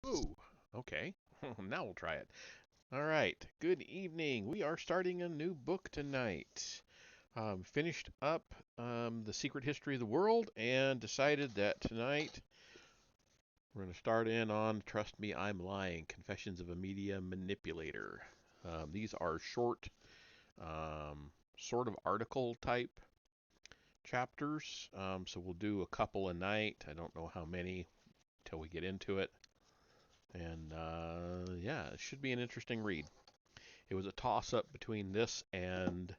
Ooh, okay. Now we'll try it. All right. Good evening. We are starting a new book tonight. Finished up The Secret History of the World and decided that tonight we're going to start in on Trust Me, I'm Lying Confessions of a Media Manipulator. These are short, sort of article type chapters. So we'll do a couple a night. I don't know how many till we get into it. And yeah, it should be an interesting read. It was a toss up between this and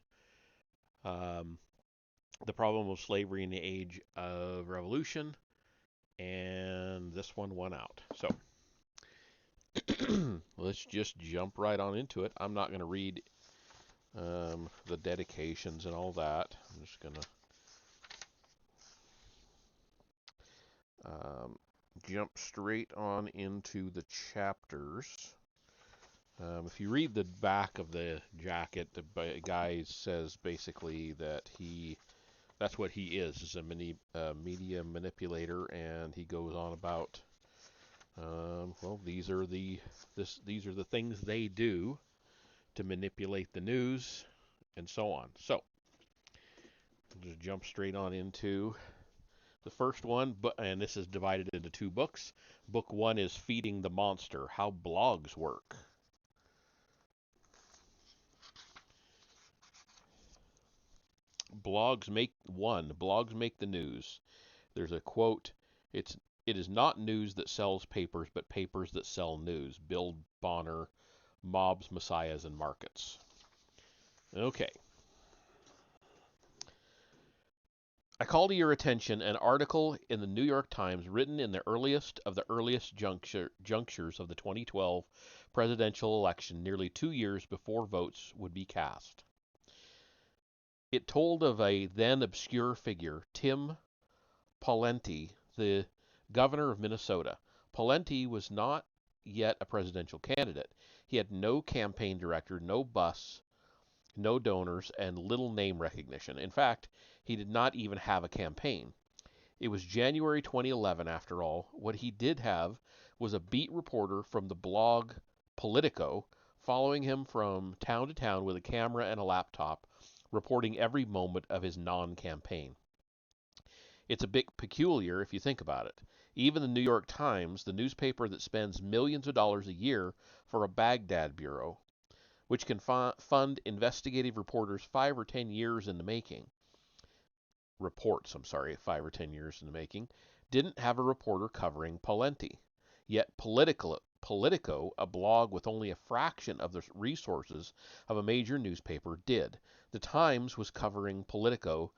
um, The Problem of Slavery in the Age of Revolution, and this one won out. So let's just jump right on into it. I'm not going to read the dedications and all that. I'm just going to um, jump straight on into the chapters. If you read the back of the jacket, the guy says basically that that's what he is a media manipulator, and he goes on about, well, these are the things they do to manipulate the news, and so on. So we'll just jump straight on into the first one, and this is divided into two books. Book one is Feeding the Monster: How Blogs Work. Blogs make the news. There's a quote. It is not news that sells papers, but papers that sell news. Bill Bonner, Mobs, Messiahs, and Markets. Okay. I call to your attention an article in the New York Times written in the earliest junctures of the 2012 presidential election, nearly 2 years before votes would be cast. It told of a then obscure figure, Tim Pawlenty, the governor of Minnesota. Pawlenty was not yet a presidential candidate. He had no campaign director, no bus, no donors, and little name recognition. In fact, he did not even have a campaign. It was January 2011, after all. What he did have was a beat reporter from the blog Politico following him from town to town with a camera and a laptop, reporting every moment of his non campaign. It's a bit peculiar if you think about it. Even the New York Times, the newspaper that spends millions of dollars a year for a Baghdad bureau, which can fund investigative reporters 5 or 10 years in the making, reports, I'm sorry, 5 or 10 years in the making, didn't have a reporter covering Pawlenty. Yet Politico, a blog with only a fraction of the resources of a major newspaper, did. The Times was covering Politico,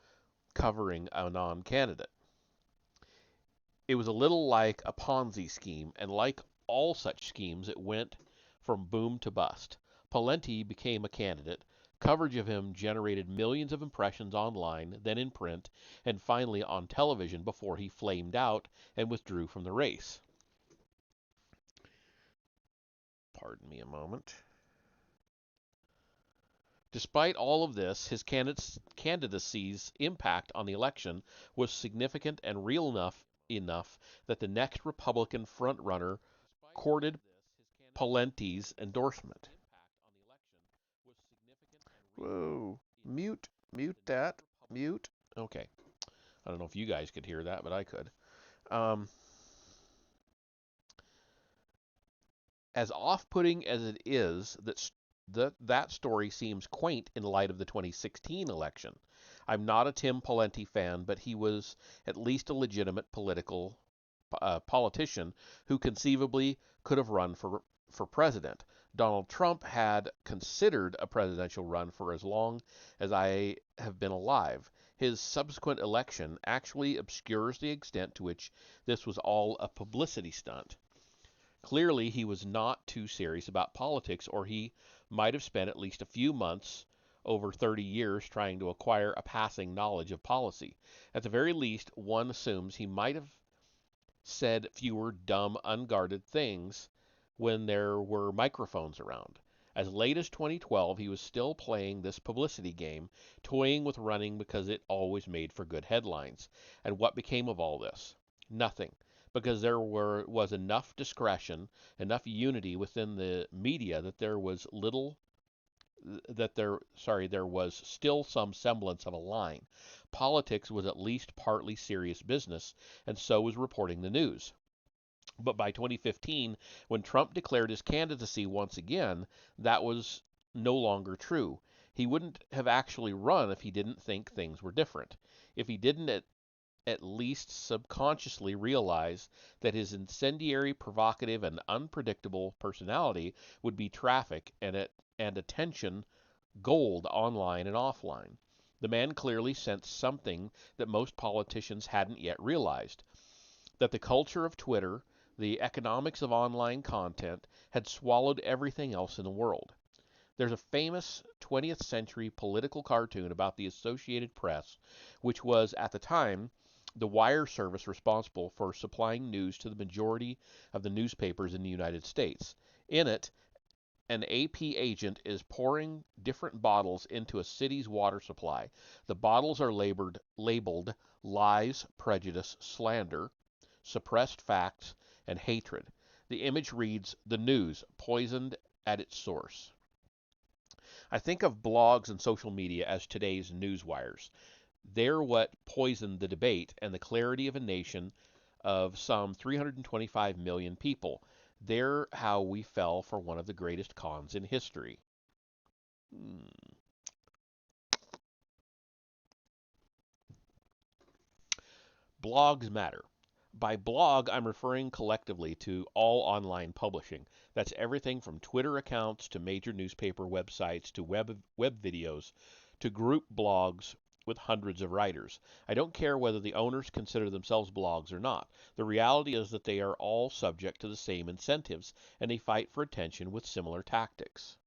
covering a non candidate. It was a little like a Ponzi scheme, and like all such schemes, it went from boom to bust. Pawlenty became a candidate. Coverage of him generated millions of impressions online, then in print, and finally on television before he flamed out and withdrew from the race. Pardon me a moment. Despite all of this, his candidacy's impact on the election was significant and real enough that the next Republican frontrunner courted Pawlenty's endorsement. Whoa. Mute that. Mute. Okay. I don't know if you guys could hear that, but I could. Um, as off-putting as it is, that story seems quaint in light of the 2016 election. I'm not a Tim Pawlenty fan, but he was at least a legitimate politician who conceivably could have run for president. Donald Trump had considered a presidential run for as long as I have been alive. His subsequent election actually obscures the extent to which this was all a publicity stunt. Clearly, he was not too serious about politics, or he might have spent at least a few months over 30 years trying to acquire a passing knowledge of policy. At the very least, one assumes he might have said fewer dumb, unguarded things when there were microphones around. As late as 2012, he was still playing this publicity game, toying with running because it always made for good headlines. And what became of all this? Nothing. because there was enough discretion, enough unity within the media that there was little that there sorry there was still some semblance of a line. Politics was at least partly serious business, and so was reporting the news. But by 2015, when Trump declared his candidacy once again, that was no longer true. He wouldn't have actually run if he didn't think things were different. If he didn't at least subconsciously realize that his incendiary, provocative, and unpredictable personality would be traffic and attention gold online and offline. The man clearly sensed something that most politicians hadn't yet realized, that the culture of Twitter, the economics of online content, had swallowed everything else in the world. There's a famous 20th century political cartoon about the Associated Press, which was, at the time, the wire service responsible for supplying news to the majority of the newspapers in the United States. In it, an AP agent is pouring different bottles into a city's water supply. The bottles are labeled lies, prejudice, slander, suppressed facts, and hatred. The image reads, "The news, poisoned at its source." I think of blogs and social media as today's news wires. They're what poisoned the debate and the clarity of a nation of some 325 million people. They're how we fell for one of the greatest cons in history. Hmm. Blogs matter. By blog, I'm referring collectively to all online publishing. That's everything from Twitter accounts to major newspaper websites to web videos to group blogs with hundreds of writers. I don't care whether the owners consider themselves blogs or not. The reality is that they are all subject to the same incentives and they fight for attention with similar tactics.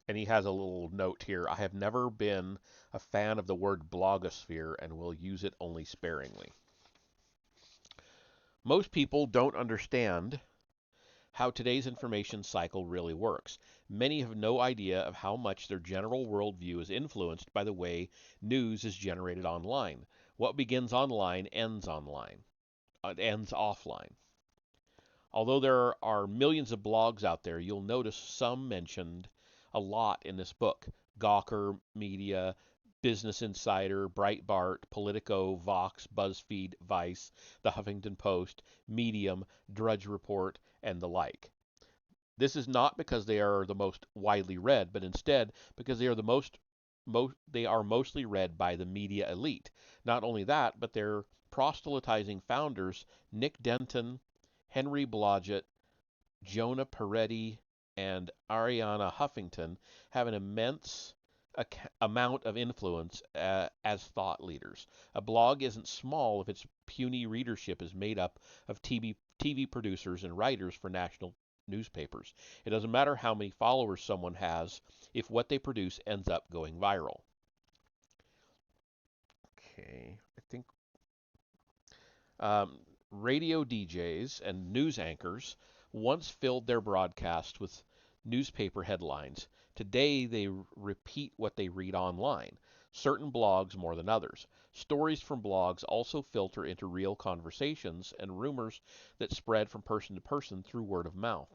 And he has a little note here. I have never been a fan of the word blogosphere and will use it only sparingly. Most people don't understand how today's information cycle really works. Many have no idea of how much their general worldview is influenced by the way news is generated online. What begins online ends online. It ends offline. Although there are millions of blogs out there, you'll notice some mentioned a lot in this book. Gawker Media, Business Insider, Breitbart, Politico, Vox, BuzzFeed, Vice, The Huffington Post, Medium, Drudge Report, and the like. This is not because they are the most widely read, but instead because they are they are mostly read by the media elite. Not only that, but their proselytizing founders, Nick Denton, Henry Blodgett, Jonah Peretti, and Ariana Huffington, have an immense amount of influence as thought leaders. A blog isn't small if its puny readership is made up of TV producers and writers for national newspapers. It doesn't matter how many followers someone has if what they produce ends up going viral. Okay, I think um, radio DJs and news anchors once filled their broadcasts with newspaper headlines. Today, they repeat what they read online, certain blogs more than others. Stories from blogs also filter into real conversations and rumors that spread from person to person through word of mouth.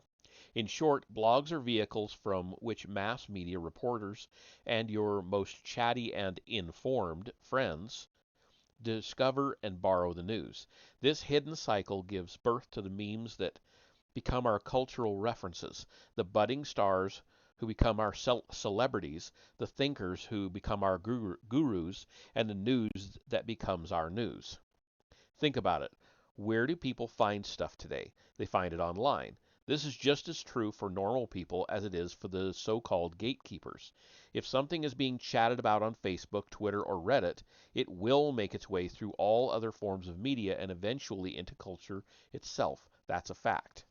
In short, blogs are vehicles from which mass media reporters and your most chatty and informed friends discover and borrow the news. This hidden cycle gives birth to the memes that become our cultural references, the budding stars who become our celebrities, the thinkers who become our gurus, and the news that becomes our news. Think about it. Where do people find stuff today? They find it online. This is just as true for normal people as it is for the so-called gatekeepers. If something is being chatted about on Facebook, Twitter, or Reddit, it will make its way through all other forms of media and eventually into culture itself. That's a fact.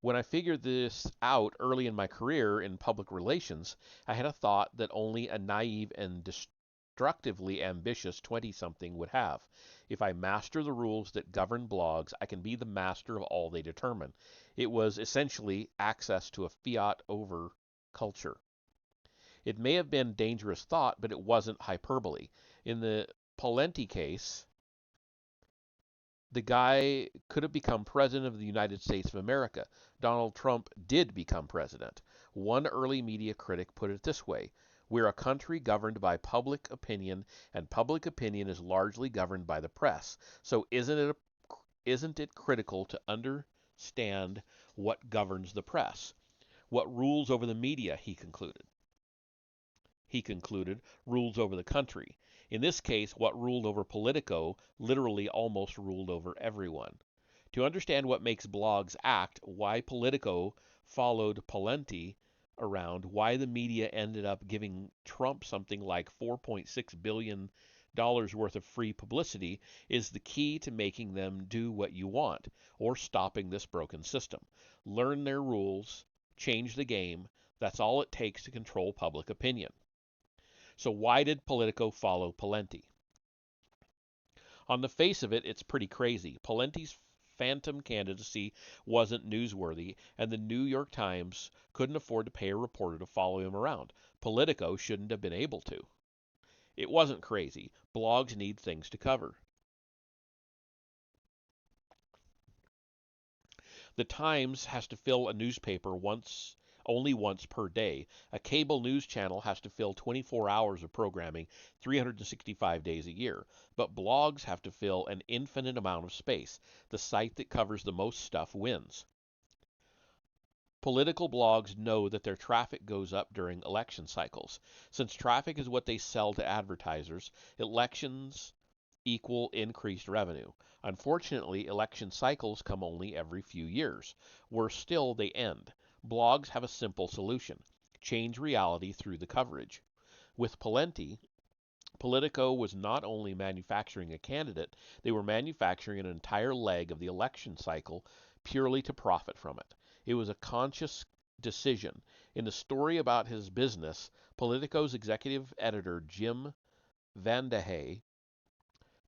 When I figured this out early in my career in public relations, I had a thought that only a naive and destructively ambitious 20 something would have. If I master the rules that govern blogs, I can be the master of all they determine. It was essentially access to a fiat over culture. It may have been dangerous thought, but it wasn't hyperbole. In the Pawlenty case, the guy could have become president of the United States of America. Donald Trump did become president. One early media critic put it this way: we're a country governed by public opinion, and public opinion is largely governed by the press. So isn't it critical to understand what governs the press? What rules over the media, he concluded, rules over the country. In this case, what ruled over Politico literally almost ruled over everyone. To understand what makes blogs act, why Politico followed Pawlenty around, why the media ended up giving Trump something like $4.6 billion worth of free publicity, is the key to making them do what you want, or stopping this broken system. Learn their rules, change the game. That's all it takes to control public opinion. So why did Politico follow Pawlenty? On the face of it, it's pretty crazy. Pawlenty's phantom candidacy wasn't newsworthy, and the New York Times couldn't afford to pay a reporter to follow him around. Politico shouldn't have been able to. It wasn't crazy. Blogs need things to cover. The Times has to fill a newspaper only once per day. A cable news channel has to fill 24 hours of programming 365 days a year. But blogs have to fill an infinite amount of space. The site that covers the most stuff wins. Political blogs know that their traffic goes up during election cycles. Since traffic is what they sell to advertisers, elections equal increased revenue. Unfortunately, election cycles come only every few years. Worse still, they end. Blogs have a simple solution: change reality through the coverage. With Pawlenty, Politico was not only manufacturing a candidate, they were manufacturing an entire leg of the election cycle purely to profit from it. It was a conscious decision. In the story about his business, Politico's executive editor Jim Vandahay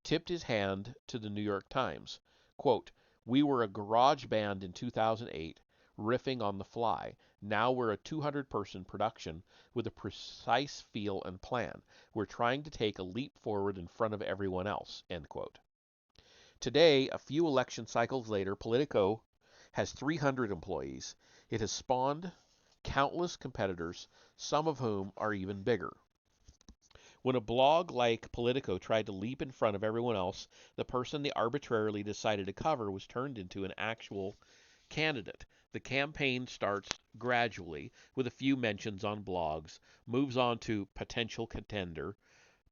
tipped his hand to the New York Times. Quote, "We were a garage band in 2008, riffing on the fly. Now we're a 200-person production with a precise feel and plan. We're trying to take a leap forward in front of everyone else." End quote. Today, a few election cycles later, Politico has 300 employees. It has spawned countless competitors, some of whom are even bigger. When a blog like Politico tried to leap in front of everyone else, the person they arbitrarily decided to cover was turned into an actual candidate. The campaign starts gradually, with a few mentions on blogs, moves on to potential contender,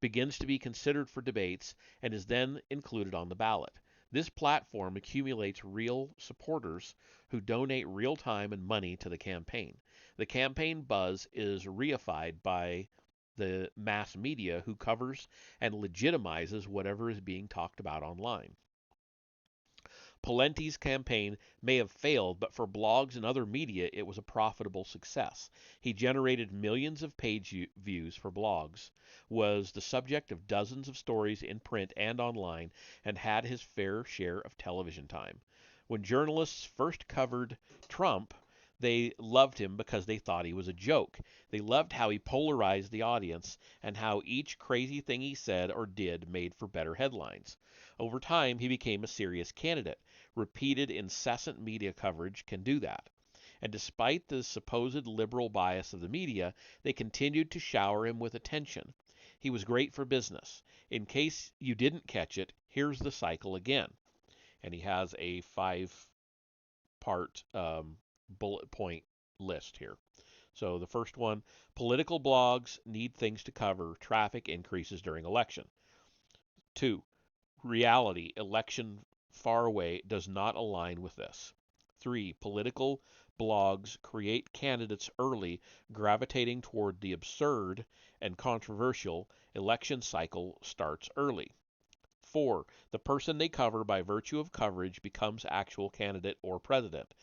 begins to be considered for debates, and is then included on the ballot. This platform accumulates real supporters who donate real time and money to the campaign. The campaign buzz is reified by the mass media, who covers and legitimizes whatever is being talked about online. Pawlenty's campaign may have failed, but for blogs and other media, it was a profitable success. He generated millions of page views for blogs, was the subject of dozens of stories in print and online, and had his fair share of television time. When journalists first covered Trump, they loved him because they thought he was a joke. They loved how he polarized the audience and how each crazy thing he said or did made for better headlines. Over time, he became a serious candidate. Repeated, incessant media coverage can do that. And despite the supposed liberal bias of the media, they continued to shower him with attention. He was great for business. In case you didn't catch it, here's the cycle again. And he has a 5-part bullet point list here. So the first one: political blogs need things to cover. Traffic increases during election. 2. Reality, election far away, does not align with this. 3. Political blogs create candidates early, gravitating toward the absurd and controversial. Election cycle starts early. 4. The person they cover by virtue of coverage becomes actual candidate or president.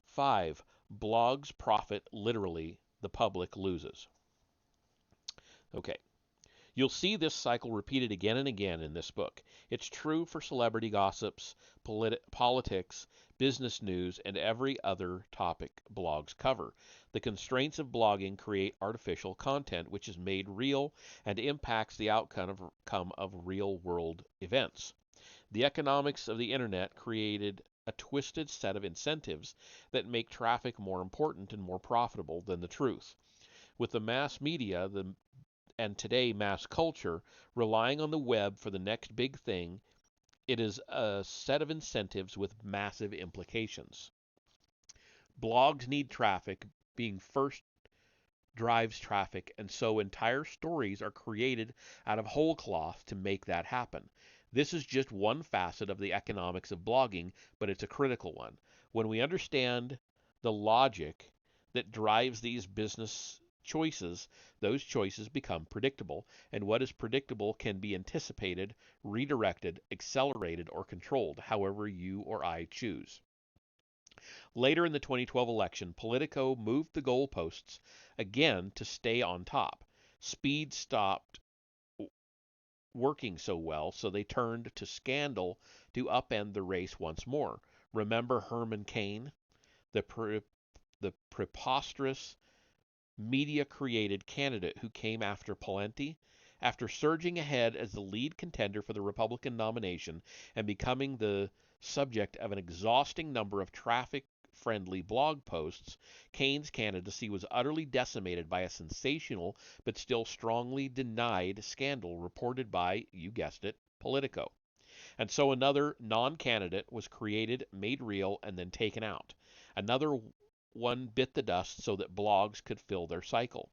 5. Blogs profit literally, the public loses. Okay. You'll see this cycle repeated again and again in this book. It's true for celebrity gossips, politics, business news, and every other topic blogs cover. The constraints of blogging create artificial content, which is made real and impacts the outcome of real world events. The economics of the internet created a twisted set of incentives that make traffic more important and more profitable than the truth. With the mass media, and today mass culture, relying on the web for the next big thing, it is a set of incentives with massive implications. Blogs need traffic, being first drives traffic, and so entire stories are created out of whole cloth to make that happen. This is just one facet of the economics of blogging, but it's a critical one. When we understand the logic that drives these business choices, those choices become predictable, and what is predictable can be anticipated, redirected, accelerated, or controlled, however you or I choose. Later in the 2012 election, Politico moved the goalposts again to stay on top. Speed stopped working so well, so they turned to scandal to upend the race once more. Remember Herman Cain, the, the preposterous media created candidate who came after Pawlenty? After surging ahead as the lead contender for the Republican nomination and becoming the subject of an exhausting number of traffic friendly blog posts, Cain's candidacy was utterly decimated by a sensational but still strongly denied scandal reported by, you guessed it, Politico. And so another non candidate was created, made real, and then taken out. Another one bit the dust so that blogs could fill their cycle.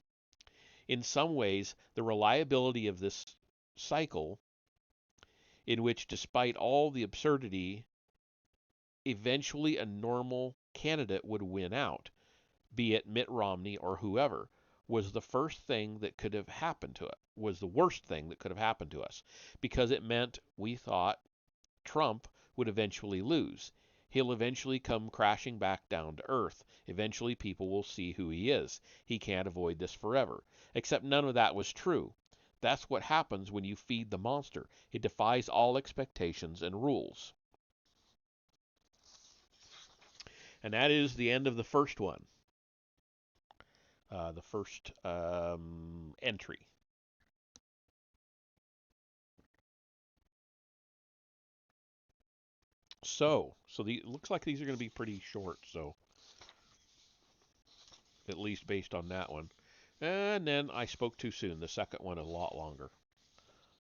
In some ways, the reliability of this cycle, in which despite all the absurdity, eventually a normal candidate would win out, be it Mitt Romney or whoever, was the first thing that could have happened to it, was the worst thing that could have happened to us, because it meant we thought Trump would eventually lose. He'll eventually come crashing back down to earth. Eventually people will see who he is. He can't avoid this forever. Except none of that was true. That's what happens when you feed the monster. It defies all expectations and rules. And that is the end of the first one, the first entry. So it looks like these are going to be pretty short. So at least based on that one. And then I spoke too soon. The second one a lot longer.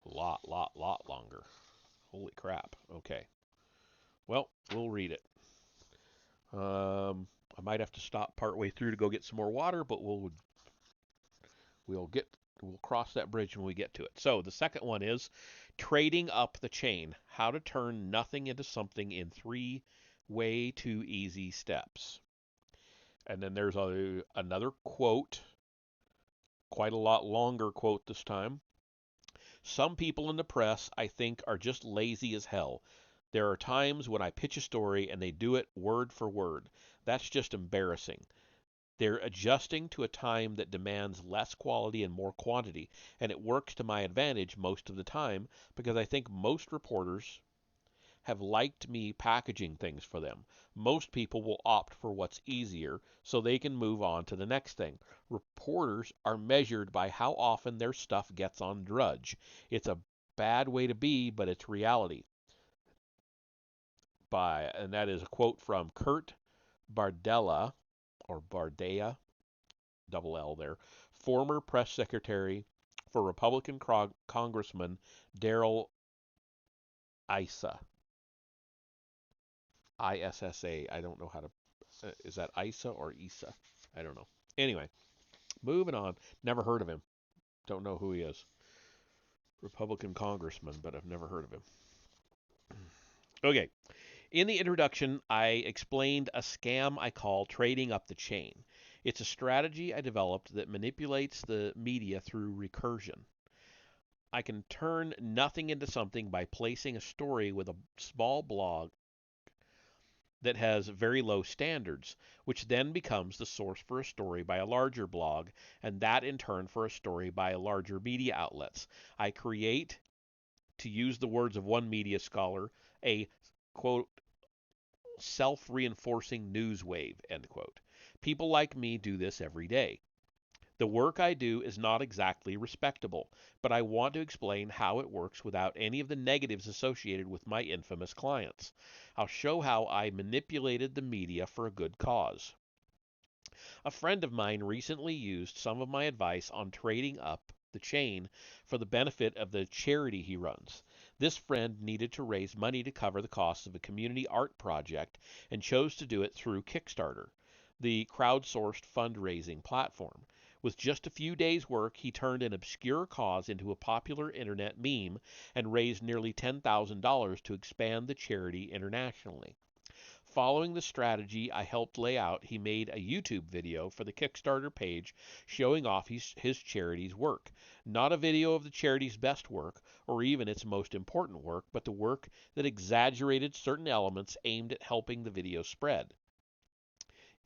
Lot longer. Holy crap. Okay. Well, we'll read it. I might have to stop partway through to go get some more water, but we'll cross that bridge when we get to it. So the second one is trading up the chain: how to turn nothing into something in 3 way too easy steps. And then there's another quote, quite a lot longer quote this time. Some people in the press, I think, are just lazy as hell. There are times when I pitch a story and they do it word for word. That's just embarrassing. They're adjusting to a time that demands less quality and more quantity, and it works to my advantage most of the time because I think most reporters have liked me packaging things for them. Most people will opt for what's easier so they can move on to the next thing. Reporters are measured by how often their stuff gets on Drudge. It's a bad way to be, but it's reality. And that is a quote from Kurt Bardella, or Bardea, double L there, former press secretary for Republican Congressman Darrell Issa. ISSA. I don't know how to. Is that Isa or Isa? I don't know. Anyway, moving on. Never heard of him. Don't know who he is. Republican congressman, but I've never heard of him. Okay. In the introduction, I explained a scam I call trading up the chain. It's a strategy I developed that manipulates the media through recursion. I can turn nothing into something by placing a story with a small blog that has very low standards, which then becomes the source for a story by a larger blog, and that in turn for a story by larger media outlets. I create, to use the words of one media scholar, a quote self-reinforcing news wave, end quote. People like me do this every day. The work I do is not exactly respectable, but I want to explain how it works without any of the negatives associated with my infamous clients. I'll show how I manipulated the media for a good cause. A friend of mine recently used some of my advice on trading up the chain for the benefit of the charity he runs. This friend needed to raise money to cover the costs of a community art project and chose to do it through Kickstarter, the crowdsourced fundraising platform. With just a few days' work, he turned an obscure cause into a popular internet meme and raised nearly $10,000 to expand the charity internationally. Following the strategy I helped lay out, he made a YouTube video for the Kickstarter page showing off his charity's work. Not a video of the charity's best work or even its most important work, but the work that exaggerated certain elements aimed at helping the video spread.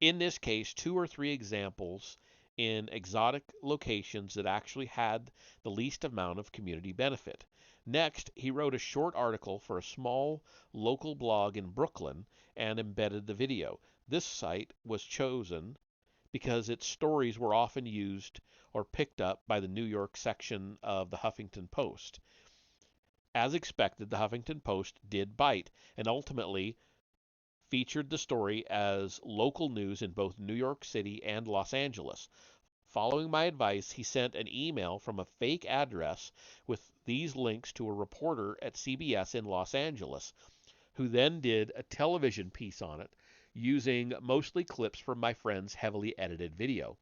In this case, two or three examples in exotic locations that actually had the least amount of community benefit. Next, he wrote a short article for a small local blog in Brooklyn and embedded the video. This site was chosen because its stories were often used or picked up by the New York section of the Huffington Post. As expected, the Huffington Post did bite and ultimately featured the story as local news in both New York City and Los Angeles. Following my advice, he sent an email from a fake address with these links to a reporter at CBS in Los Angeles, who then did a television piece on it using mostly clips from my friend's heavily edited video.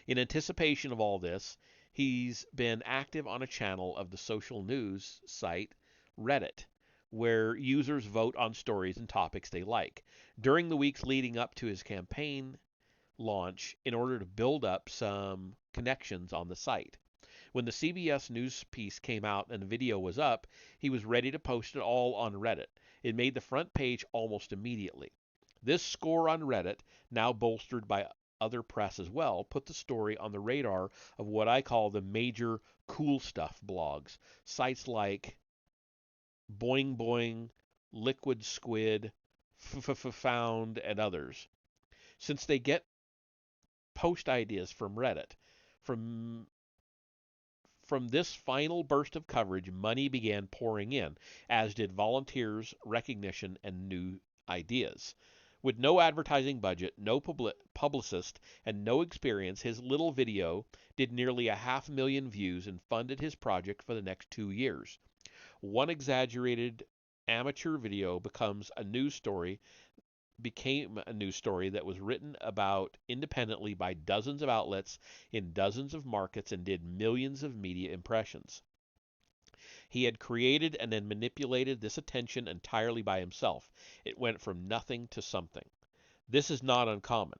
In anticipation of all this, he's been active on a channel of the social news site Reddit, where users vote on stories and topics they like. During the weeks leading up to his campaign launch, in order to build up some connections on the site. When the CBS News piece came out and the video was up, he was ready to post it all on Reddit. It made the front page almost immediately. This score on Reddit, now bolstered by other press as well, put the story on the radar of what I call the major cool stuff blogs. Sites like Boing Boing, Liquid Squid, Found, and others. Since they get post ideas from Reddit, from from this final burst of coverage, money began pouring in, as did volunteers, recognition, and new ideas. With no advertising budget, no publicist, and no experience, his little video did nearly 500,000 views and funded his project for the next 2 years. One exaggerated amateur video became a news story that was written about independently by dozens of outlets in dozens of markets and did millions of media impressions. He had created and then manipulated this attention entirely by himself. It went from nothing to something. This is not uncommon.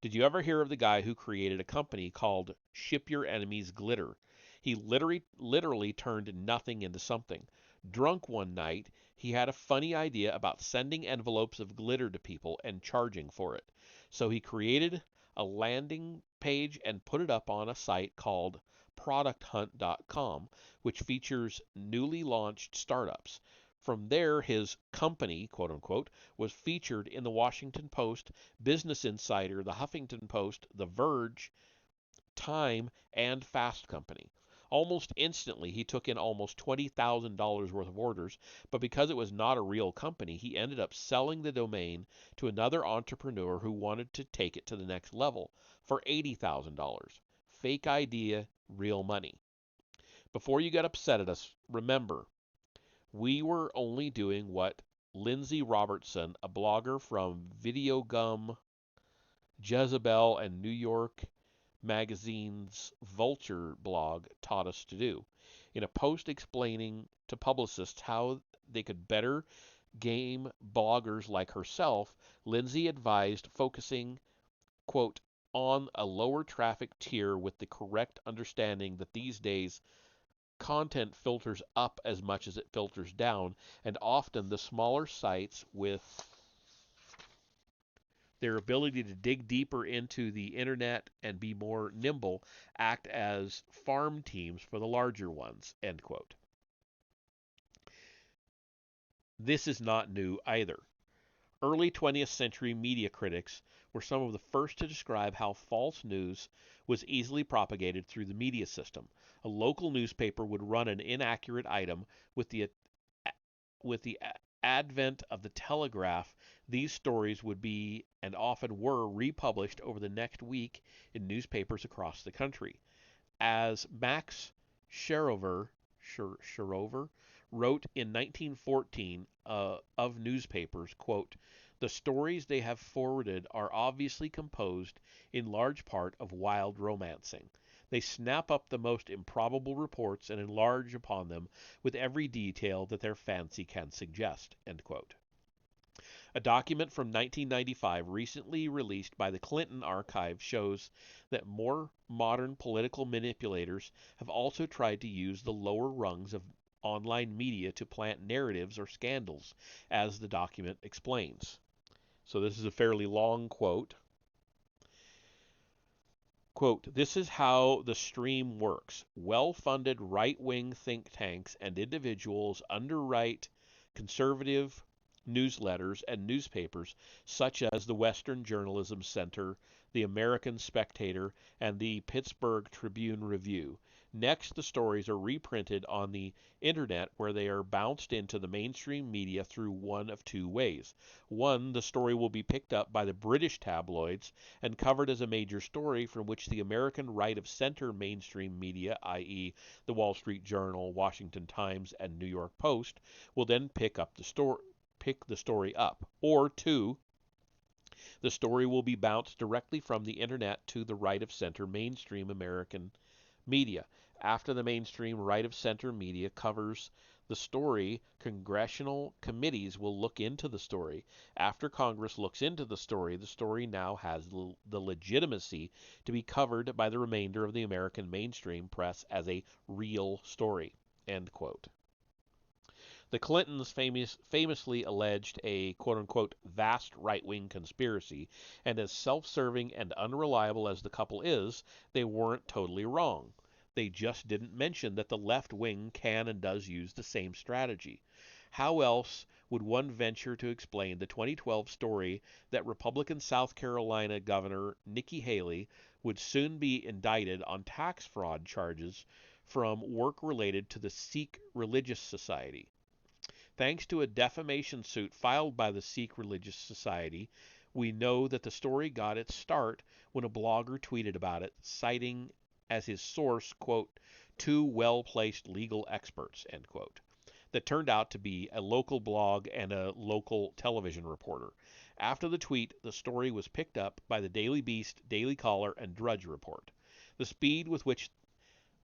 Did you ever hear of the guy who created a company called Ship Your Enemies Glitter? He literally turned nothing into something. Drunk one night, he had a funny idea about sending envelopes of glitter to people and charging for it. So he created a landing page and put it up on a site called producthunt.com, which features newly launched startups. From there, his company, quote unquote, was featured in the Washington Post, Business Insider, the Huffington Post, The Verge, Time, and Fast Company. Almost instantly, he took in almost $20,000 worth of orders, but because it was not a real company, he ended up selling the domain to another entrepreneur who wanted to take it to the next level for $80,000. Fake idea, real money. Before you get upset at us, remember, we were only doing what Lindsay Robertson, a blogger from Videogum, Jezebel, and New York Magazine's Vulture blog taught us to do. In a post explaining to publicists how they could better game bloggers like herself, Lindsay advised focusing, quote, on a lower traffic tier with the correct understanding that these days content filters up as much as it filters down, and often the smaller sites with Their ability to dig deeper into the internet and be more nimble act as farm teams for the larger ones, end quote. This is not new either. Early 20th century media critics were some of the first to describe how false news was easily propagated through the media system. A local newspaper would run an inaccurate item with the with the advent of the telegraph. These stories would be and often were republished over the next week in newspapers across the country. As Max Sherover wrote in 1914 of newspapers, quote, "The stories they have forwarded are obviously composed in large part of wild romancing. They snap up the most improbable reports and enlarge upon them with every detail that their fancy can suggest." End quote. A document from 1995 recently released by the Clinton Archive shows that more modern political manipulators have also tried to use the lower rungs of online media to plant narratives or scandals, as the document explains. So this is a fairly long quote. Quote, "This is how the stream works. Well-funded right-wing think tanks and individuals underwrite conservative newsletters and newspapers such as the Western Journalism Center, the American Spectator, and the Pittsburgh Tribune Review. Next, the stories are reprinted on the internet where they are bounced into the mainstream media through one of two ways. One, the story will be picked up by the British tabloids and covered as a major story from which the American right of center mainstream media, i.e., the Wall Street Journal, Washington Times, and New York Post, will then pick the story up. Or two, the story will be bounced directly from the internet to the right of center mainstream American media. After the mainstream right of center media covers the story, congressional committees will look into the story. After Congress looks into the story now has the legitimacy to be covered by the remainder of the American mainstream press as a real story." End quote. The Clintons famously alleged a quote-unquote vast right-wing conspiracy, and as self-serving and unreliable as the couple is, they weren't totally wrong. They just didn't mention that the left wing can and does use the same strategy. How else would one venture to explain the 2012 story that Republican South Carolina Governor Nikki Haley would soon be indicted on tax fraud charges from work related to the Sikh Religious Society? Thanks to a defamation suit filed by the Sikh Religious Society, we know that the story got its start when a blogger tweeted about it, citing as his source, quote, "two well-placed legal experts," end quote, that turned out to be a local blog and a local television reporter. After the tweet, the story was picked up by the Daily Beast, Daily Caller, and Drudge Report. The speed with which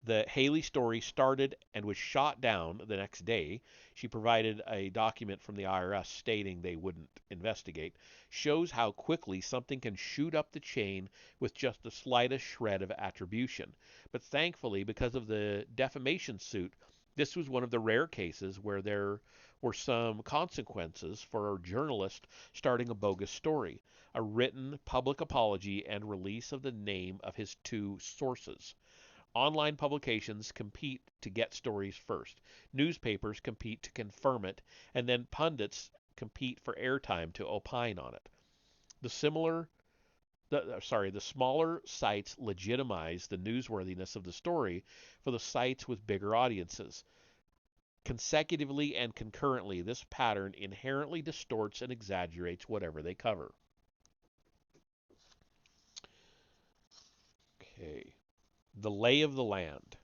the Haley story started and was shot down the next day — she provided a document from the IRS stating they wouldn't investigate — shows how quickly something can shoot up the chain with just the slightest shred of attribution. But thankfully, because of the defamation suit, this was one of the rare cases where there were some consequences for a journalist starting a bogus story: a written public apology and release of the name of his two sources. Online publications compete to get stories first. Newspapers compete to confirm it, and then pundits compete for airtime to opine on it. The smaller sites legitimize the newsworthiness of the story for the sites with bigger audiences. Consecutively and concurrently, this pattern inherently distorts and exaggerates whatever they cover. Okay. The lay of the land.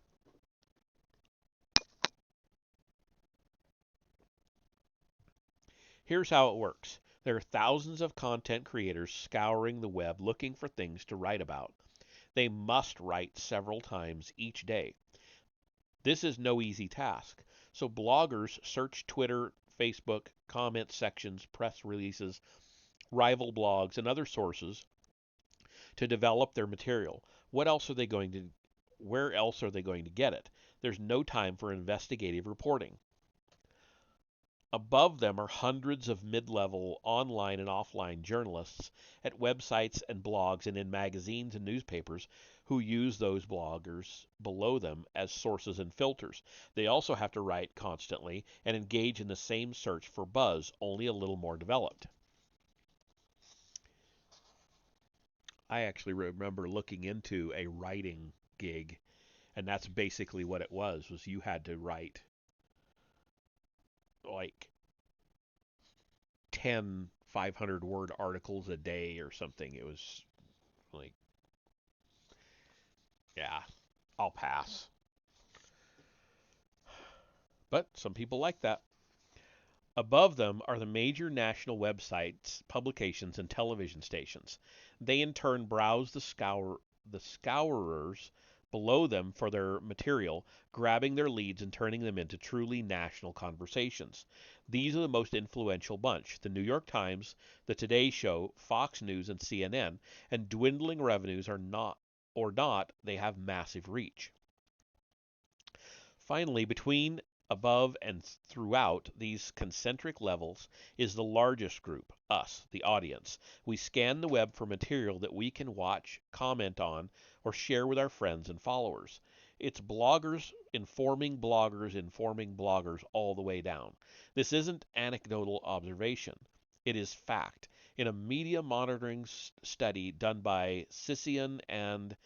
Here's how it works. There are thousands of content creators scouring the web looking for things to write about. They must write several times each day. This is no easy task. So bloggers search Twitter, Facebook, comment sections, press releases, rival blogs, and other sources to develop their material. Where else are they going to get it? There's no time for investigative reporting. Above them are hundreds of mid-level online and offline journalists at websites and blogs and in magazines and newspapers who use those bloggers below them as sources and filters. They also have to write constantly and engage in the same search for buzz, only a little more developed. I actually remember looking into a writing gig, and that's basically what it was you had to write like 10 500-word articles a day or something. It was like, yeah, I'll pass. But some people like that. Above them are the major national websites, publications, and television stations. They in turn browse the scourers below them for their material, grabbing their leads and turning them into truly national conversations. These are the most influential bunch: the New York Times, the Today Show, Fox News, and CNN, and dwindling revenues are not, they have massive reach. Finally, between, above, and throughout these concentric levels is the largest group, us, the audience. We scan the web for material that we can watch, comment on, or share with our friends and followers. It's informing bloggers all the way down. This isn't anecdotal observation. It is fact. In a media monitoring study done by Sisson and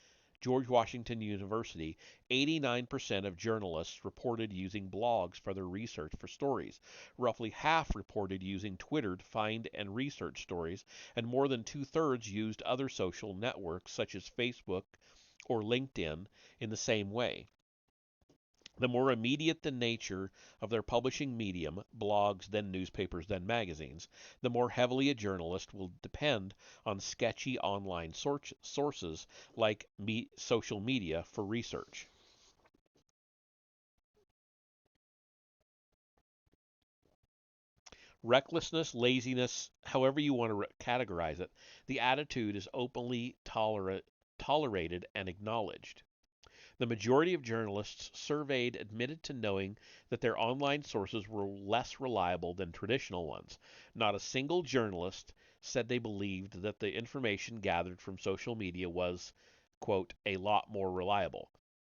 George Washington University, 89% of journalists reported using blogs for their research for stories. Roughly half reported using Twitter to find and research stories, and more than two-thirds used other social networks such as Facebook or LinkedIn in the same way. The more immediate the nature of their publishing medium, blogs, then newspapers, then magazines, the more heavily a journalist will depend on sketchy online sources like social media for research. Recklessness, laziness, however you want to categorize it, the attitude is openly tolerated and acknowledged. The majority of journalists surveyed admitted to knowing that their online sources were less reliable than traditional ones. Not a single journalist said they believed that the information gathered from social media was, quote, a lot more reliable,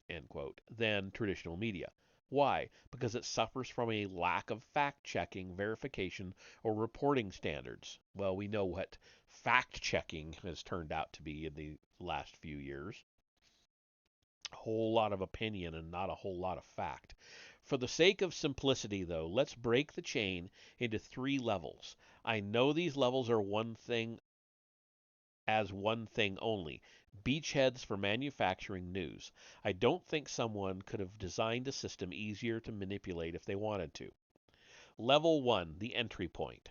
end quote, than traditional media. Why? Because it suffers from a lack of fact checking, verification, or reporting standards. Well, we know what fact checking has turned out to be in the last few years: a whole lot of opinion and not a whole lot of fact. For the sake of simplicity, though, let's break the chain into three levels. I know these levels are one thing only: beachheads for manufacturing news. I don't think someone could have designed a system easier to manipulate if they wanted to. Level 1, the entry point.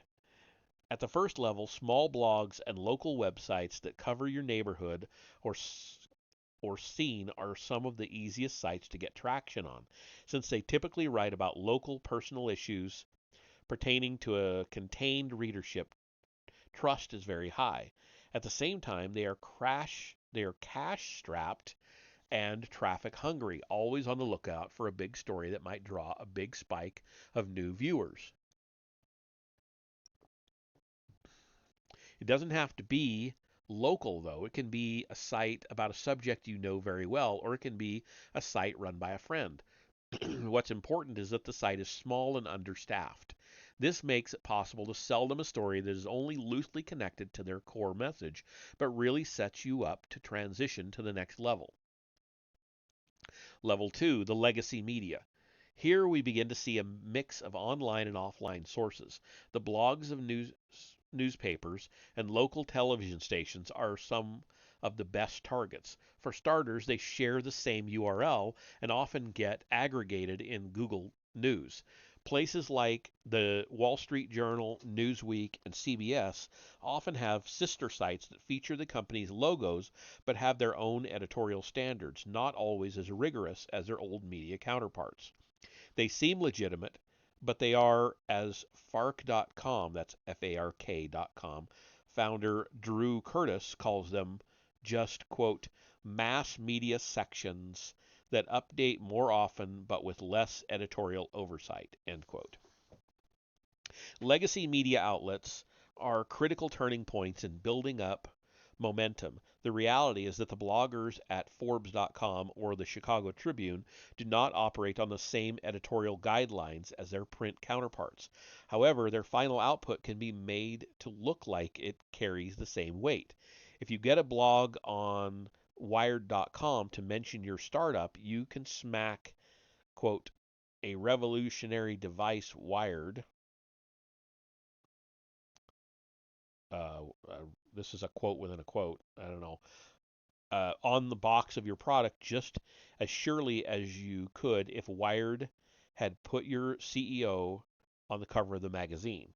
At the first level, small blogs and local websites that cover your neighborhood or scene are some of the easiest sites to get traction on, since they typically write about local personal issues pertaining to a contained readership. Trust is very high. At the same time, they are cash strapped and traffic hungry, always on the lookout for a big story that might draw a big spike of new viewers. It doesn't have to be local, though. It can be a site about a subject you know very well, or it can be a site run by a friend. What's important is that the site is small and understaffed. This makes it possible to sell them a story that is only loosely connected to their core message, but really sets you up to transition to the next level. Level 2, the legacy media. Here we begin to see a mix of online and offline sources. The blogs of newspapers and local television stations are some of the best targets. For starters, they share the same URL and often get aggregated in Google News. Places like the Wall Street Journal, Newsweek, and CBS often have sister sites that feature the company's logos but have their own editorial standards, not always as rigorous as their old media counterparts. They seem legitimate, but they are, as Fark.com, that's Fark.com, founder Drew Curtis calls them, just, quote, mass media sections that update more often but with less editorial oversight, end quote. Legacy media outlets are critical turning points in building up momentum. The reality is that the bloggers at Forbes.com or the Chicago Tribune do not operate on the same editorial guidelines as their print counterparts. However, their final output can be made to look like it carries the same weight. If you get a blog on Wired.com to mention your startup, you can smack, quote, a revolutionary device Wired. Uh, uh, this is a quote within a quote. I don't know. On the box of your product just as surely as you could if Wired had put your CEO on the cover of the magazine.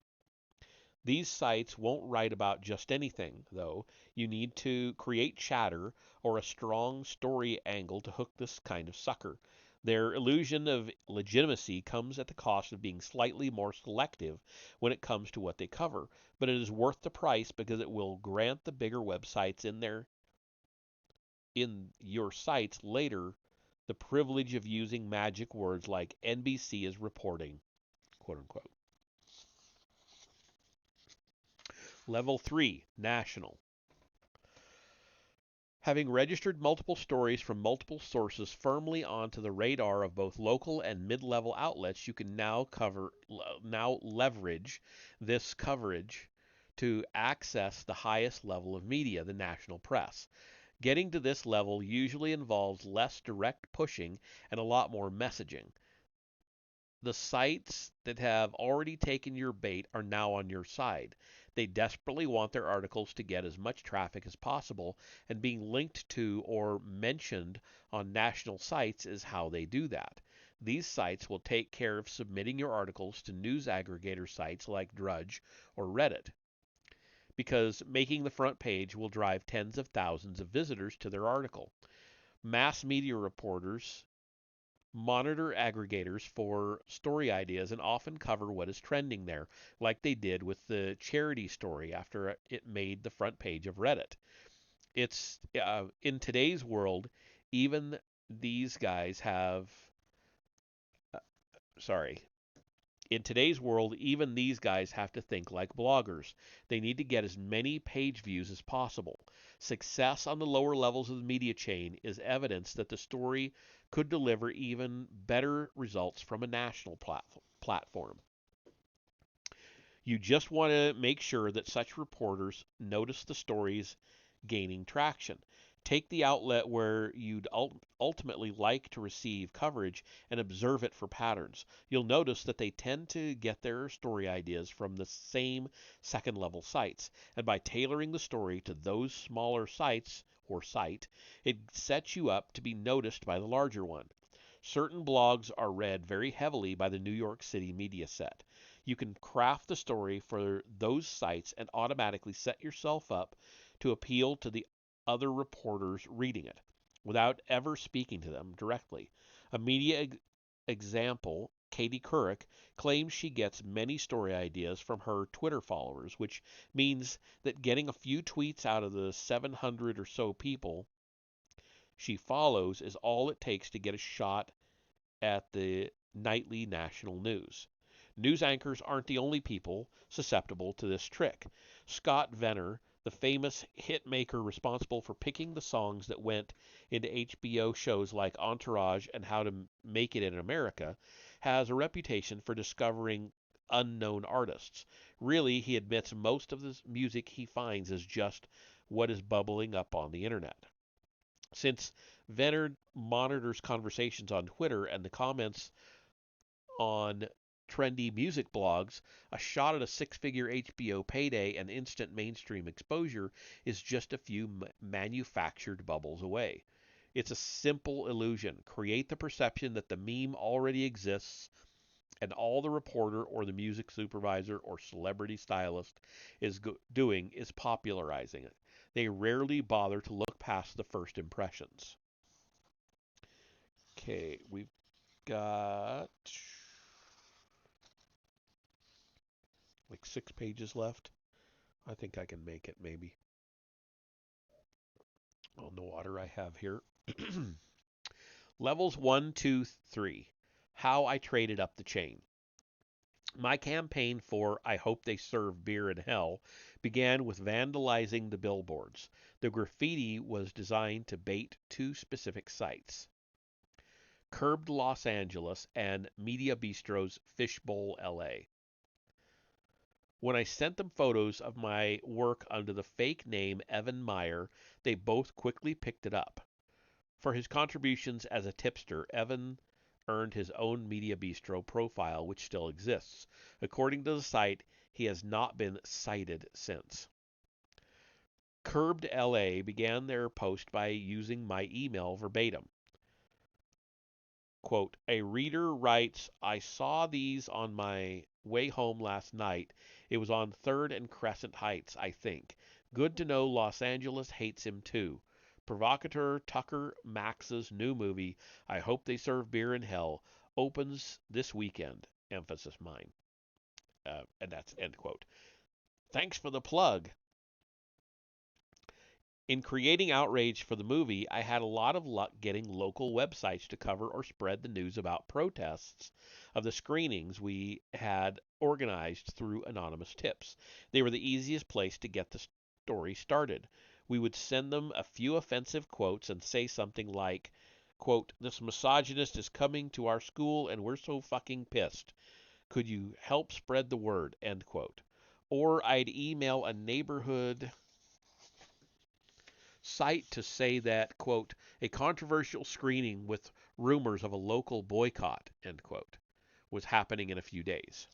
These sites won't write about just anything, though. You need to create chatter or a strong story angle to hook this kind of sucker. Their illusion of legitimacy comes at the cost of being slightly more selective when it comes to what they cover, but it is worth the price because it will grant the bigger websites in your sites later the privilege of using magic words like NBC is reporting, quote unquote. Level 3, national. Having registered multiple stories from multiple sources firmly onto the radar of both local and mid-level outlets, you can now leverage this coverage to access the highest level of media, the national press. Getting to this level usually involves less direct pushing and a lot more messaging. The sites that have already taken your bait are now on your side. They desperately want their articles to get as much traffic as possible, and being linked to or mentioned on national sites is how they do that. These sites will take care of submitting your articles to news aggregator sites like Drudge or Reddit, because making the front page will drive tens of thousands of visitors to their article. Mass media reporters monitor aggregators for story ideas and often cover what is trending there, like they did with the charity story after it made the front page of Reddit. It's in today's world, even these guys have. Uh, sorry. In today's world, even these guys have to think like bloggers. They need to get as many page views as possible. Success on the lower levels of the media chain is evidence that the story could deliver even better results from a national platform. You just want to make sure that such reporters notice the stories gaining traction. Take the outlet where you'd ultimately like to receive coverage and observe it for patterns. You'll notice that they tend to get their story ideas from the same second level sites, and by tailoring the story to those smaller sites or site, it sets you up to be noticed by the larger one. Certain blogs are read very heavily by the New York City media set. You can craft the story for those sites and automatically set yourself up to appeal to the other reporters reading it without ever speaking to them directly. A media example, Katie Couric, claims she gets many story ideas from her Twitter followers, which means that getting a few tweets out of the 700 or so people she follows is all it takes to get a shot at the nightly national news. News anchors aren't the only people susceptible to this trick. Scott Venner, the famous hit maker responsible for picking the songs that went into HBO shows like Entourage and How to Make It in America, has a reputation for discovering unknown artists. Really, he admits most of the music he finds is just what is bubbling up on the internet. Since Venner monitors conversations on Twitter and the comments on trendy music blogs, a shot at a six-figure HBO payday and instant mainstream exposure is just a few manufactured bubbles away. It's a simple illusion. Create the perception that the meme already exists, and all the reporter or the music supervisor or celebrity stylist is doing is popularizing it. They rarely bother to look past the first impressions. Okay, we've got like 6 pages left. I think I can make it maybe on the water I have here. Levels 1, 2, 3. How I traded up the chain. My campaign for I Hope They Serve Beer in Hell began with vandalizing the billboards. The graffiti was designed to bait two specific sites: Curbed Los Angeles and Media Bistro's Fishbowl LA. When I sent them photos of my work under the fake name Evan Meyer, they both quickly picked it up. For his contributions as a tipster, Evan earned his own Media Bistro profile, which still exists. According to the site, he has not been cited since. Curbed LA began their post by using my email verbatim. Quote, a reader writes, I saw these on my way home last night. It was on 3rd and Crescent Heights, I think. Good to know Los Angeles hates him too. Provocateur Tucker Max's new movie, I Hope They Serve Beer in Hell, opens this weekend. Emphasis mine. And that's end quote. Thanks for the plug. In creating outrage for the movie, I had a lot of luck getting local websites to cover or spread the news about protests of the screenings we had organized through anonymous tips. They were the easiest place to get the story started. We would send them a few offensive quotes and say something like, quote, this misogynist is coming to our school and we're so fucking pissed. Could you help spread the word, end quote. Or I'd email a neighborhood site to say that, quote, a controversial screening with rumors of a local boycott, end quote, was happening in a few days.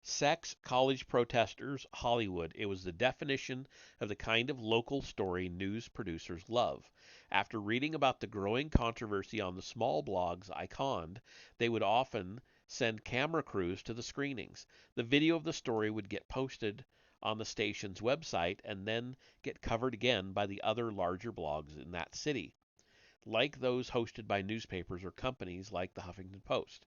Sex, college protesters, Hollywood. It was the definition of the kind of local story news producers love. After reading about the growing controversy on the small blogs I conned, they would often send camera crews to the screenings. The video of the story would get posted on the station's website and then get covered again by the other larger blogs in that city, like those hosted by newspapers or companies like the Huffington Post.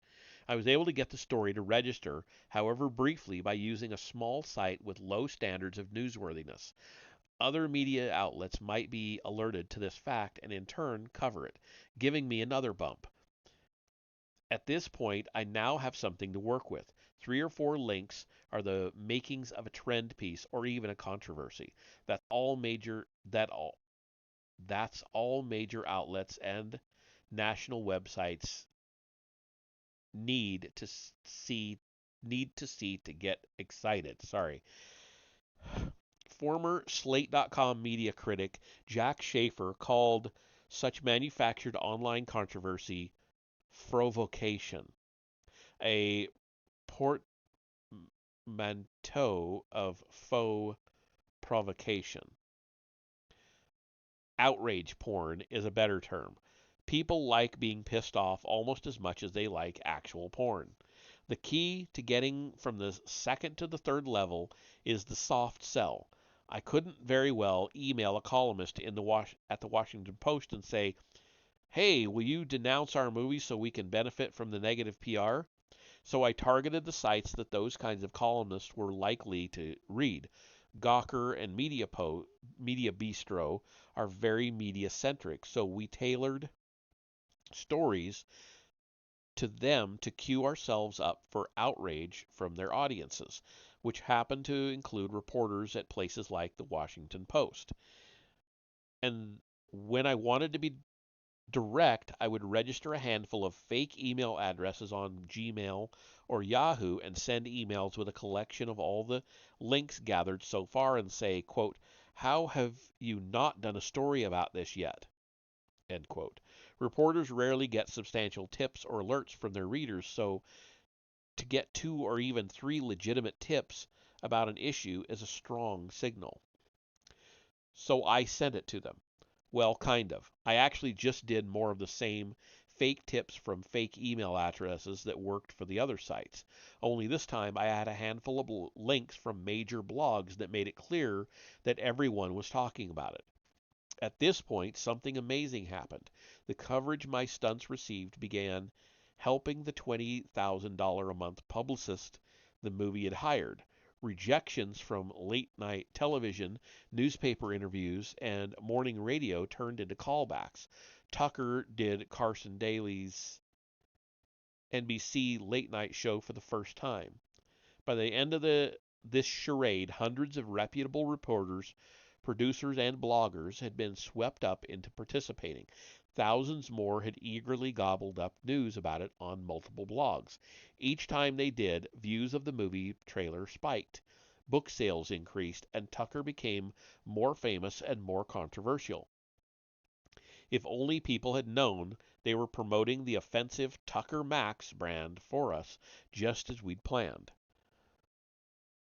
I was able to get the story to register, however briefly, by using a small site with low standards of newsworthiness. Other media outlets might be alerted to this fact and in turn cover it, giving me another bump. At this point, I now have something to work with. 3 or 4 links are the makings of a trend piece or even a controversy. That's all major outlets and national websites need to see to get excited. Sorry. Former Slate.com media critic Jack Schaefer called such manufactured online controversy provocation, a portmanteau of faux provocation. Outrage porn is a better term. People like being pissed off almost as much as they like actual porn. The key to getting from the second to the third level is the soft sell. I couldn't very well email a columnist at the Washington Post and say, hey, will you denounce our movie so we can benefit from the negative PR? So I targeted the sites that those kinds of columnists were likely to read. Gawker and Media Bistro are very media centric, so we tailored stories to them to cue ourselves up for outrage from their audiences, which happen to include reporters at places like the Washington Post. And when I wanted to be direct, I would register a handful of fake email addresses on Gmail or Yahoo and send emails with a collection of all the links gathered so far and say, quote, how have you not done a story about this yet? End quote. Reporters rarely get substantial tips or alerts from their readers, so to get 2 or even 3 legitimate tips about an issue is a strong signal. So I sent it to them. Well, kind of. I actually just did more of the same fake tips from fake email addresses that worked for the other sites. Only this time I had a handful of links from major blogs that made it clear that everyone was talking about it. At this point, something amazing happened. The coverage my stunts received began helping the $20,000 a month publicist the movie had hired. Rejections from late night television, newspaper interviews, and morning radio turned into callbacks. Tucker did Carson Daly's NBC late night show for the first time. By the end of this charade, hundreds of reputable reporters, producers, and bloggers had been swept up into participating. Thousands more had eagerly gobbled up news about it on multiple blogs. Each time they did, views of the movie trailer spiked. Book sales increased, and Tucker became more famous and more controversial. If only people had known they were promoting the offensive Tucker Max brand for us, just as we'd planned.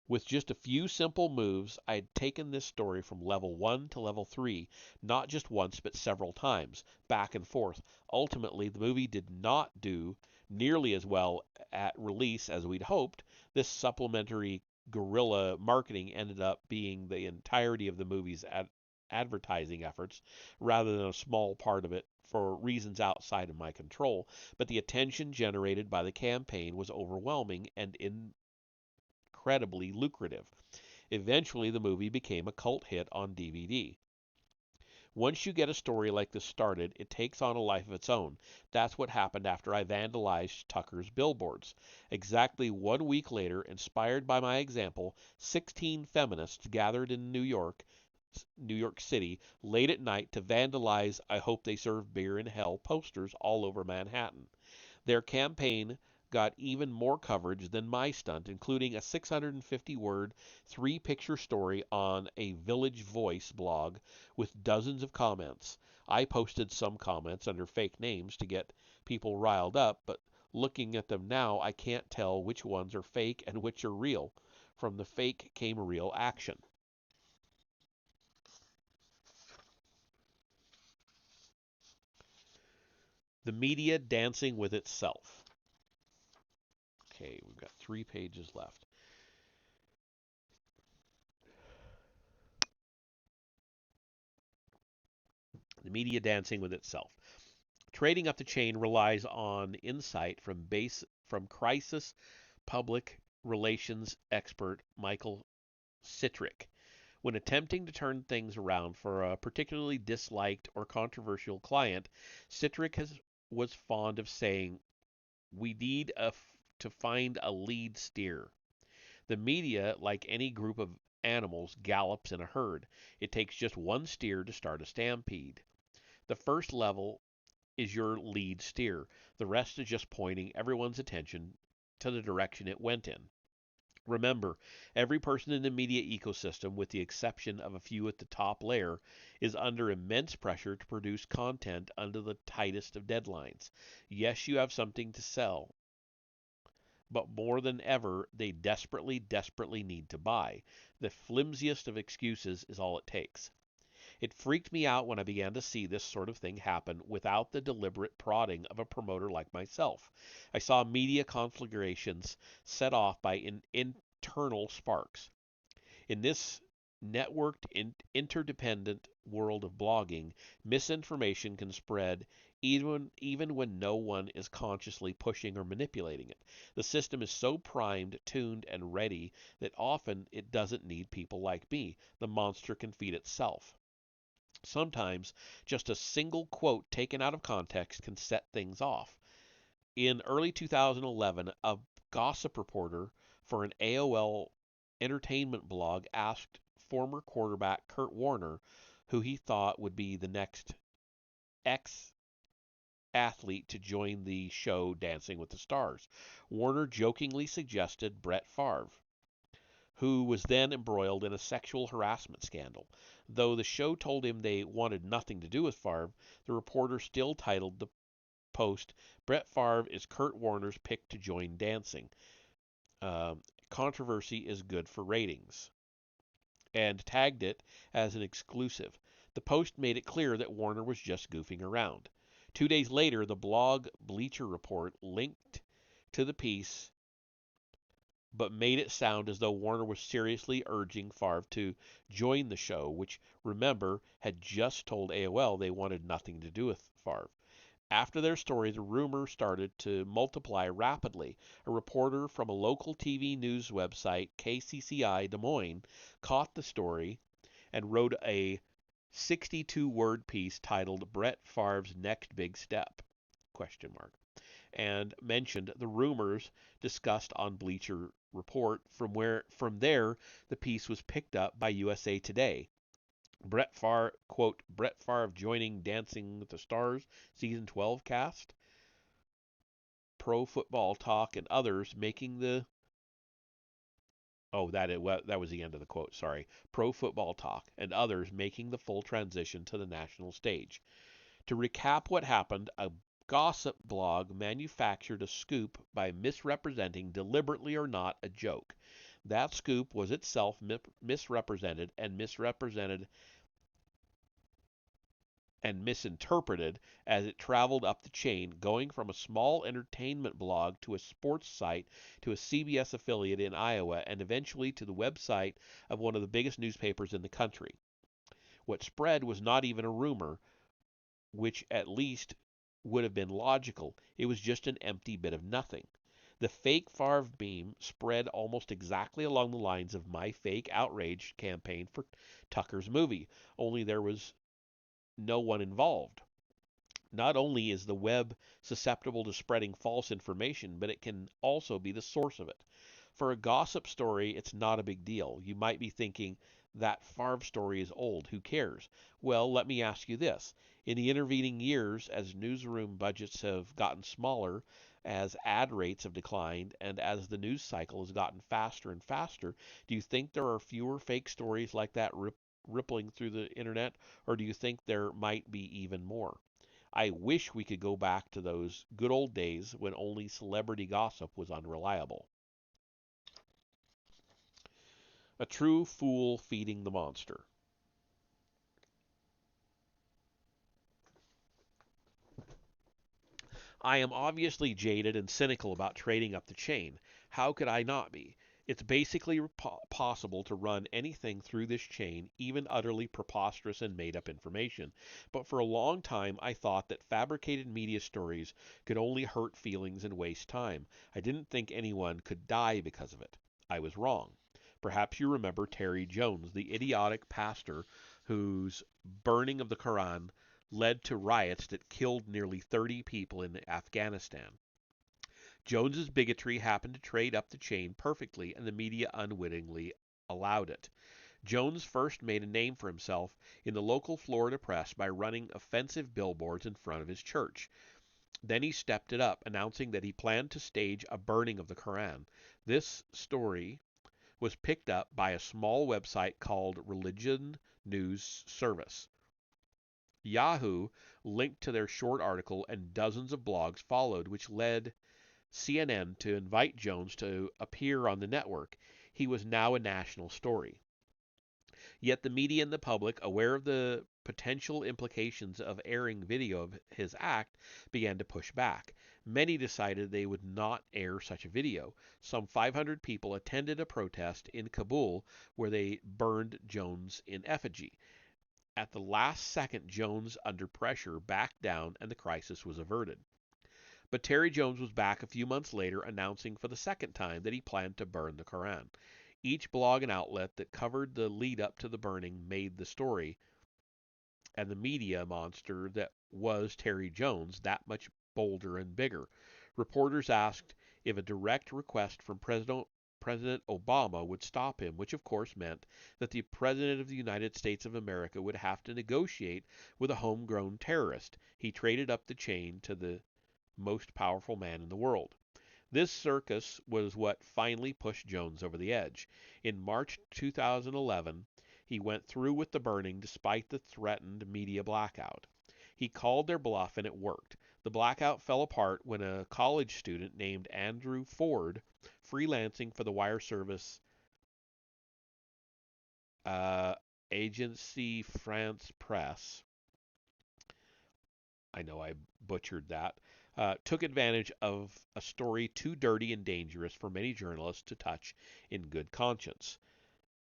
With just a few simple moves, I had taken this story from level 1 to level 3, not just once but several times, back and forth. Ultimately, the movie did not do nearly as well at release as we'd hoped. This supplementary guerrilla marketing ended up being the entirety of the movie's advertising efforts, rather than a small part of it for reasons outside of my control. But the attention generated by the campaign was overwhelming and incredibly lucrative. Eventually, the movie became a cult hit on DVD. Once you get a story like this started, it takes on a life of its own. That's what happened after I vandalized Tucker's billboards. Exactly 1 week later, inspired by my example, 16 feminists gathered in New York City, late at night to vandalize "I hope they serve beer in hell" posters all over Manhattan. Their campaign got even more coverage than my stunt, including a 650-word, three-picture story on a Village Voice blog with dozens of comments. I posted some comments under fake names to get people riled up, but looking at them now, I can't tell which ones are fake and which are real. From the fake came real action. The media dancing with itself. Okay, we've got 3 pages left. The media dancing with itself. Trading up the chain relies on insight from crisis public relations expert Michael Citrick. When attempting to turn things around for a particularly disliked or controversial client, was fond of saying, "We need to find a lead steer." The media, like any group of animals, gallops in a herd. It takes just one steer to start a stampede. The first level is your lead steer. The rest is just pointing everyone's attention to the direction it went in. Remember, every person in the media ecosystem, with the exception of a few at the top layer, is under immense pressure to produce content under the tightest of deadlines. Yes, you have something to sell, but more than ever, they desperately, desperately need to buy. The flimsiest of excuses is all it takes. It freaked me out when I began to see this sort of thing happen without the deliberate prodding of a promoter like myself. I saw media conflagrations set off by internal sparks. In this networked, interdependent world of blogging, misinformation can spread even when no one is consciously pushing or manipulating it. The system is so primed, tuned, and ready that often it doesn't need people like me. The monster can feed itself. Sometimes just a single quote taken out of context can set things off. In early 2011, a gossip reporter for an AOL entertainment blog asked former quarterback Kurt Warner who he thought would be the next ex athlete to join the show Dancing with the Stars. Warner jokingly suggested Brett Favre, who was then embroiled in a sexual harassment scandal. Though the show told him they wanted nothing to do with Favre, the reporter still titled the post, "Brett Favre is Kurt Warner's pick to join dancing. Controversy is good for ratings," and tagged it as an exclusive. The post made it clear that Warner was just goofing around. 2 days later, the blog Bleacher Report linked to the piece but made it sound as though Warner was seriously urging Favre to join the show, which, remember, had just told AOL they wanted nothing to do with Favre. After their story, the rumor started to multiply rapidly. A reporter from a local TV news website, KCCI Des Moines, caught the story and wrote a 62-word piece titled "Brett Favre's Next Big Step?" and mentioned the rumors discussed on Bleacher Report. From there the piece was picked up by USA Today. Brett Favre joining Dancing with the Stars season 12 cast, Pro Football Talk and others making the Oh, that was the end of the quote. Sorry. Pro Football Talk and others making the full transition to the national stage. To recap what happened, a gossip blog manufactured a scoop by misrepresenting, deliberately or not, a joke. That scoop was itself misrepresented and misinterpreted as it traveled up the chain, going from a small entertainment blog to a sports site to a CBS affiliate in Iowa, and eventually to the website of one of the biggest newspapers in the country. What spread was not even a rumor, which at least would have been logical. It was just an empty bit of nothing. The fake Favre beam spread almost exactly along the lines of my fake outrage campaign for Tucker's movie, only there was no one involved. Not only is the web susceptible to spreading false information, but it can also be the source of it. For a gossip story, it's not a big deal. You might be thinking, that Favre story is old. Who cares? Well, let me ask you this. In the intervening years, as newsroom budgets have gotten smaller, as ad rates have declined, and as the news cycle has gotten faster and faster, do you think there are fewer fake stories like that rippling through the internet, or do you think there might be even more? I wish we could go back to those good old days when only celebrity gossip was unreliable. A true fool feeding the monster. I am obviously jaded and cynical about trading up the chain. How could I not be? It's basically possible to run anything through this chain, even utterly preposterous and made up information. But for a long time I thought that fabricated media stories could only hurt feelings and waste time. I didn't think anyone could die because of it. I was wrong. Perhaps you remember Terry Jones, the idiotic pastor whose burning of the Koran led to riots that killed nearly 30 people in Afghanistan. Jones's bigotry happened to trade up the chain perfectly, and the media unwittingly allowed it. Jones first made a name for himself in the local Florida press by running offensive billboards in front of his church. Then he stepped it up, announcing that he planned to stage a burning of the Koran. This story was picked up by a small website called Religion News Service. Yahoo linked to their short article, and dozens of blogs followed, which led CNN to invite Jones to appear on the network. He was now a national story. Yet the media and the public, aware of the potential implications of airing video of his act, began to push back. Many decided they would not air such a video. Some 500 people attended a protest in Kabul where they burned Jones in effigy. At the last second, Jones, under pressure, backed down and the crisis was averted. But Terry Jones was back a few months later, announcing for the second time that he planned to burn the Koran. Each blog and outlet that covered the lead up to the burning made the story and the media monster that was Terry Jones that much bolder and bigger. Reporters asked if a direct request from President Obama would stop him, which of course meant that the President of the United States of America would have to negotiate with a homegrown terrorist. He traded up the chain to the most powerful man in the world. This circus was what finally pushed Jones over the edge. In March 2011, he went through with the burning despite the threatened media blackout. He called their bluff and it worked. The blackout fell apart when a college student named Andrew Ford, freelancing for the wire service uh, Agency France Presse, I know I butchered that, took advantage of a story too dirty and dangerous for many journalists to touch in good conscience.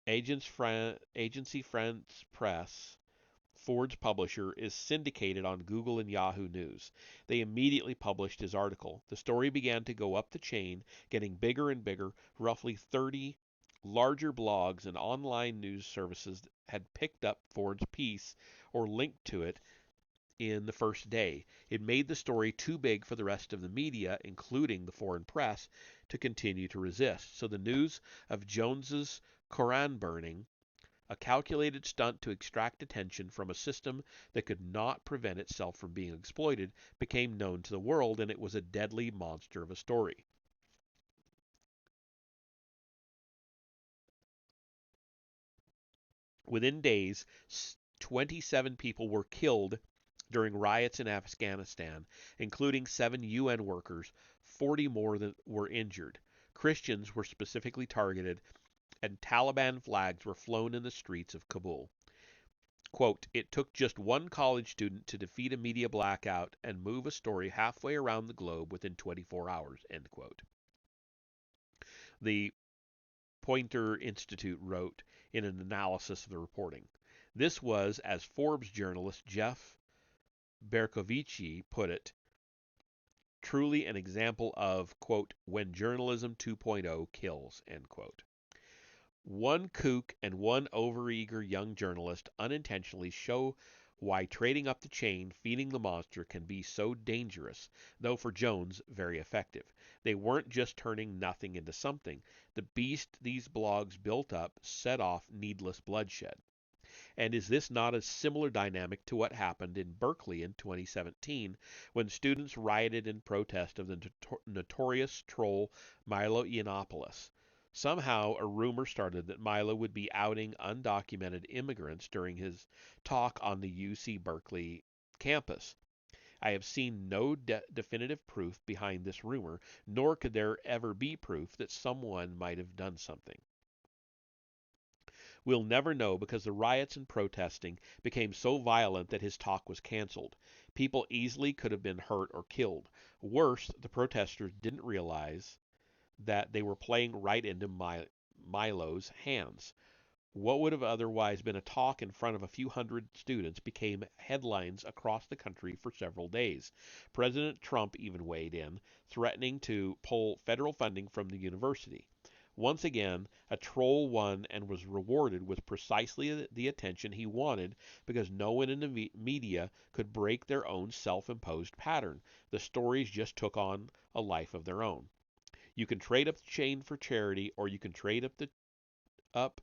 Agency France Presse, Ford's publisher, is syndicated on Google and Yahoo News. They immediately published his article. The story began to go up the chain, getting bigger and bigger. Roughly 30 larger blogs and online news services had picked up Ford's piece or linked to it in the first day. It made the story too big for the rest of the media, including the foreign press, to continue to resist. So the news of Jones's Koran burning, a calculated stunt to extract attention from a system that could not prevent itself from being exploited, became known to the world, and it was a deadly monster of a story. Within days, 27 people were killed during riots in Afghanistan, including 7 UN workers. 40 more were injured. Christians were specifically targeted, and Taliban flags were flown in the streets of Kabul. Quote, it took just one college student to defeat a media blackout and move a story halfway around the globe within 24 hours, end quote. The Poynter Institute wrote in an analysis of the reporting. This was, as Forbes journalist Jeff Bercovici put it, truly an example of, quote, when journalism 2.0 kills, end quote. One kook and one overeager young journalist unintentionally show why trading up the chain, feeding the monster, can be so dangerous, though for Jones, very effective. They weren't just turning nothing into something. The beast these blogs built up set off needless bloodshed. And is this not a similar dynamic to what happened in Berkeley in 2017 when students rioted in protest of the notorious troll Milo Yiannopoulos? Somehow a rumor started that Milo would be outing undocumented immigrants during his talk on the UC Berkeley campus. I have seen no definitive proof behind this rumor, nor could there ever be proof that someone might have done something. We'll never know because the riots and protesting became so violent that his talk was canceled. People easily could have been hurt or killed. Worse, the protesters didn't realize that they were playing right into Milo's hands. What would have otherwise been a talk in front of a few hundred students became headlines across the country for several days. President Trump even weighed in, threatening to pull federal funding from the university. Once again, a troll won and was rewarded with precisely the attention he wanted because no one in the media could break their own self-imposed pattern. The stories just took on a life of their own. You can trade up the chain for charity, or you can trade up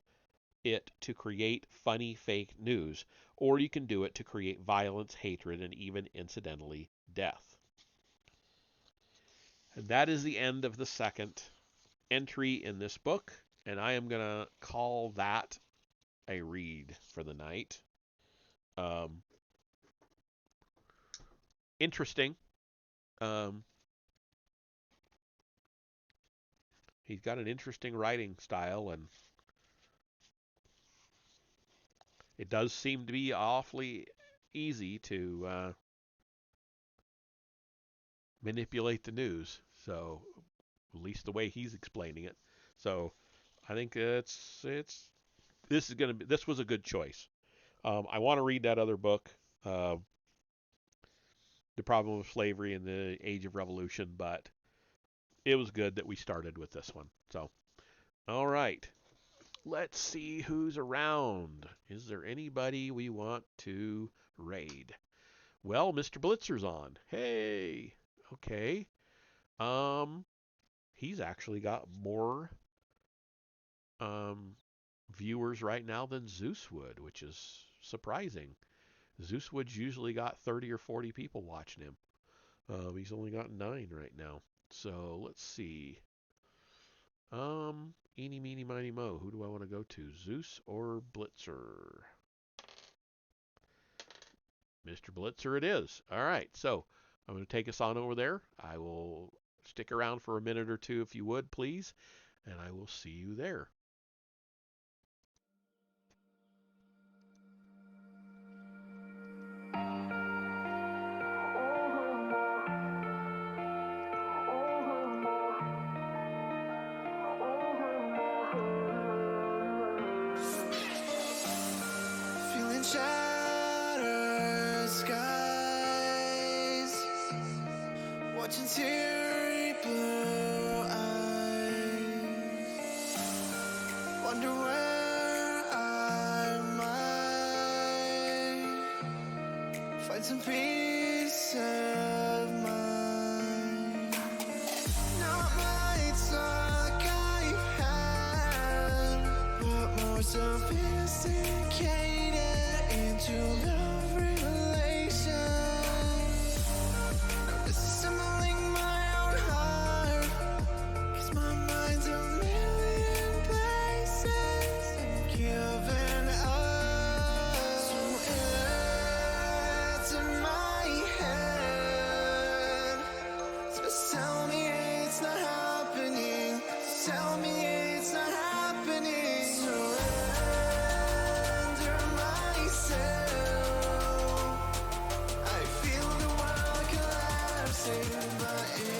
it to create funny fake news, or you can do it to create violence, hatred, and even incidentally death. And that is the end of the second entry in this book, and I am going to call that a read for the night. Interesting. He's got an interesting writing style, and it does seem to be awfully easy to manipulate the news. So, at least the way he's explaining it. So, I think this was a good choice. I want to read that other book, The Problem of Slavery in the Age of Revolution, but it was good that we started with this one. So, all right. Let's see who's around. Is there anybody we want to raid? Well, Mr. Blitzer's on. Hey. Okay. He's actually got more viewers right now than Zeus would, which is surprising. Zeus would usually got 30 or 40 people watching him. He's only got 9 right now. So let's see. Eeny, meeny, miny, mo. Who do I want to go to? Zeus or Blitzer? Mr. Blitzer it is. All right. So I'm going to take us on over there. I will stick around for a minute or two if you would, please. And I will see you there. Shattered skies, watching teary blue eyes, wonder where I might find and some peace of mind. Not much luck I had, but more sophisticated into love relations. Disassembling my own heart, 'cause my mind's a million places and giving up. So it's in my head. Just tell me it's not happening. Just tell me it's not happening. Surrender myself. I feel the world collapsing, but it's